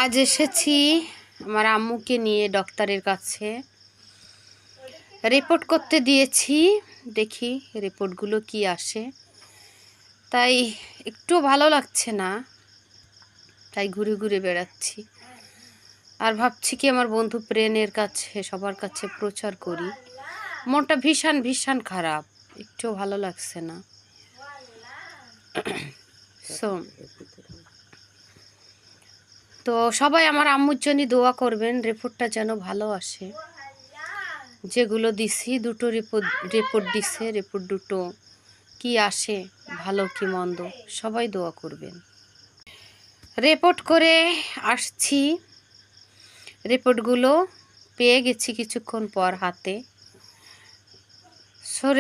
আজ এসেছি আমার আম্মুকে নিয়ে ডক্টরের কাছে। রিপোর্ট করতে দিয়েছি, দেখি রিপোর্টগুলো কি আসে। তাই একটু ভালো লাগছে না, তাই ঘুরে ঘুরে বেড়াচ্ছি। আর ভাবছি কি আমার বন্ধু প্রেনের কাছে, সবার কাছে প্রচার করি। মনটা ভীষণ ভীষণ খারাপ, একটু ভালো লাগছে না। তো সবাই আমার আম্মুর জন্য দোয়া করবেন, রিপোর্টটা যেন ভালো আসে। যেগুলো দিছি, দুটো রিপোর্ট দিছে, রিপোর্ট দুটো কি আসে, ভালো কি মন্দ, সবাই দোয়া করবেন। রিপোর্ট করে আসছি, রিপোর্টগুলো পেয়ে গেছি কিছুক্ষণ পর হাতে।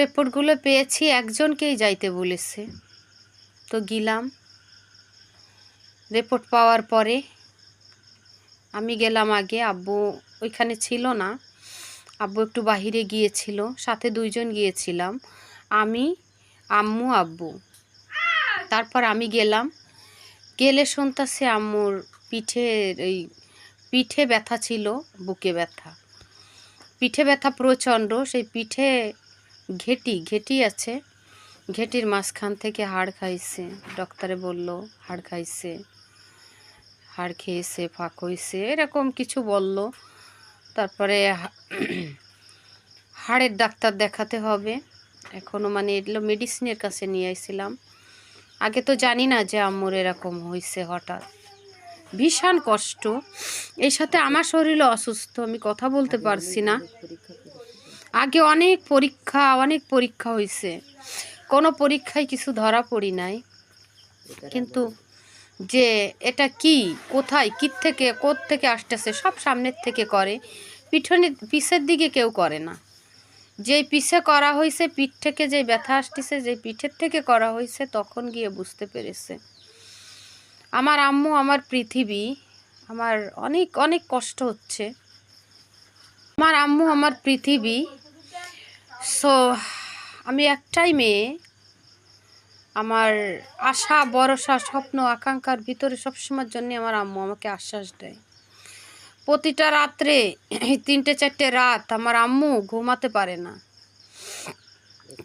রিপোর্টগুলো পেয়েছি, একজনকেই যাইতে বলেছে, তো গেলাম। রিপোর্ট পাওয়ার পরে আমি গেলাম আগে, আব্বু ওইখানে ছিল না, আব্বু একটু বাহিরে গিয়েছিল, সাথে দুইজন গিয়েছিলাম, আমি, আম্মু, আব্বু। তারপর আমি গেলাম, গেলে শুনতেছে আম্মুর পিঠে ব্যথা ছিল, বুকে ব্যথা, পিঠে ব্যথা প্রচণ্ড। সেই পিঠে ঘেটি আছে, ঘেটির মাঝখান থেকে হাড় খাইছে। ডক্টরে বলল হাড় খাইছে, হাড় খেয়েছে, ফাঁক হয়েছে, এরকম কিছু বলল। তারপরে হাড়ের ডাক্তার দেখাতে হবে এখনও, মানে এগুলো মেডিসিনের কাছে নিয়ে আসছিলাম। আগে তো জানি না যে আম্মুর এরকম হয়েছে হঠাৎ, ভীষণ কষ্ট। এর সাথে আমার শরীরও অসুস্থ, আমি কথা বলতে পারছি না। আগে অনেক পরীক্ষা হয়েছে, কোনো পরীক্ষায় কিছু ধরা পড়ি নাই। কিন্তু যে এটা কি, কোথায়, কোত্থেকে আসতেছে, সব সামনের থেকে করে, পিছের দিকে কেউ করে না। যেই পিছে করা হয়েছে, পিঠ থেকে যে ব্যথা আসতেছে, যে পিঠের থেকে করা হয়েছে, তখন গিয়ে বুঝতে পেরেছে। আমার আম্মু আমার পৃথিবী, আমার অনেক অনেক কষ্ট হচ্ছে। আমার আম্মু আমার পৃথিবী। সো আমি একটাই মেয়ে, আমার আশা ভরসা স্বপ্ন আকাঙ্ক্ষার ভিতরে সবসময়ের জন্য আমার আম্মু আমাকে আশ্বাস দেয়। প্রতিটা রাত্রে 3-4 রাত আমার আম্মু ঘুমাতে পারে না,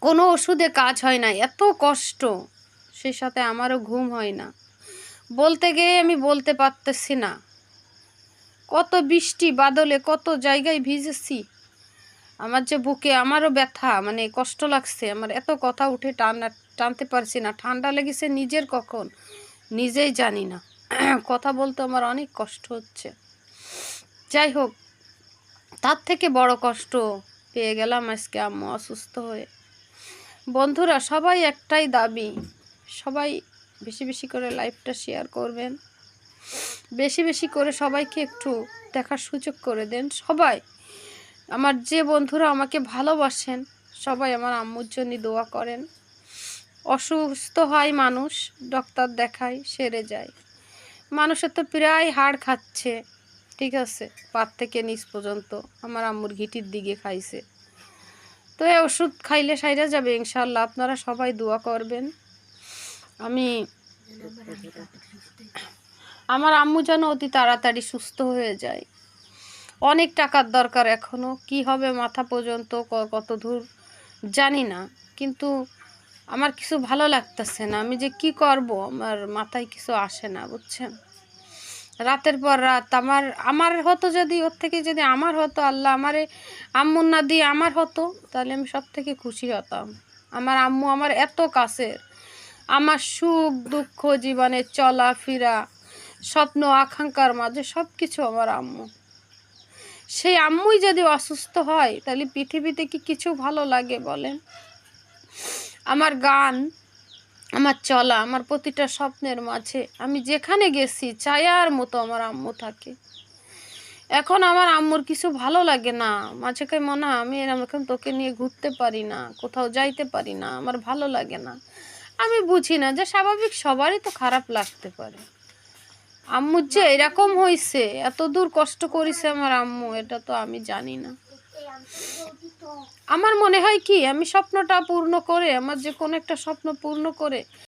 কোনো ওষুধে কাজ হয় না, এত কষ্ট। সেই সাথে আমারও ঘুম হয় না, বলতে গিয়ে আমি বলতে পারতেছি না। কত বৃষ্টি বাদলে কত জায়গায় ভিজেছি, আমার যে বুকে আমারও ব্যথা, মানে কষ্ট লাগছে আমার, এত কথা উঠে টানতে পারছি না। ঠান্ডা লেগেছে নিজের কখন, নিজেই জানি না। কথা বলতে আমার অনেক কষ্ট হচ্ছে। যাই হোক, তার থেকে বড় কষ্ট পেয়ে গেলাম আজকে আম্মু অসুস্থ হয়ে। বন্ধুরা, সবাই একটাই দাবি, সবাই বেশি বেশি করে লাইভটা শেয়ার করবেন, বেশি বেশি করে সবাইকে একটু দেখার সুযোগ করে দেন। সবাই আমার যে বন্ধুরা আমাকে ভালোবাসেন, সবাই আমার আম্মুর জন্য দোয়া করেন। অসুস্থ হয় মানুষ, ডক্টর দেখায়, সেরে যায়। মানুষের তো প্রায় হাড় খাচ্ছে, ঠিক আছে, পাত থেকে নিচ পর্যন্ত আমার আম্মুর ঘিটির দিকে খাইছে। তো এই ওষুধ খাইলে সাইরা যাবে ইনশাল্লাহ। আপনারা সবাই দোয়া করবেন, আমার আম্মু যেন অতি তাড়াতাড়ি সুস্থ হয়ে যায়। অনেক টাকার দরকার, এখনও কি হবে মাথা পর্যন্ত, কত দূর জানি না, কিন্তু আমার কিছু ভালো লাগতেছে না। আমি যে কি করব, আমার মাথায় কিছু আসে না, বুঝছেন। রাতের পর রাত আমার হতো, যদি ওর থেকে যদি আমার হতো, আল্লাহ আমারে আম্মুর না দিয়ে আমার হতো, তাহলে আমি সব থেকে খুশি হতাম। আমার আম্মু আমার এত কাছের, আমার সুখ দুঃখ, জীবনের চলাফেরা, স্বপ্ন আকাঙ্ক্ষার মাঝে সব কিছু আমার আম্মু। সেই আম্মুই যদি অসুস্থ হয়, তাহলে পৃথিবীতে কি কিছু ভালো লাগে বলেন। আমার গান, আমার চলা, আমার প্রতিটা স্বপ্নের মাঝে আমি যেখানে গেছি ছায়ার মতো আমার আম্মু থাকে। এখন আমার আম্মুর কিছু ভালো লাগে না, মাঝে মনে হয় আমি এখন তোকে নিয়ে ঘুরতে পারি না, কোথাও যাইতে পারি না, আমার ভালো লাগে না। আমি বুঝি না যে স্বাভাবিক, সবারই তো খারাপ লাগতে পারে। আম্মুর যে এরকম হয়েছে, এত দূর কষ্ট করেছে আমার আম্মু, এটা তো আমি জানি না। আমার মনে হয় কি, আমি স্বপ্নটা পূর্ণ করে, আমার যে কোনো একটা স্বপ্ন পূর্ণ করে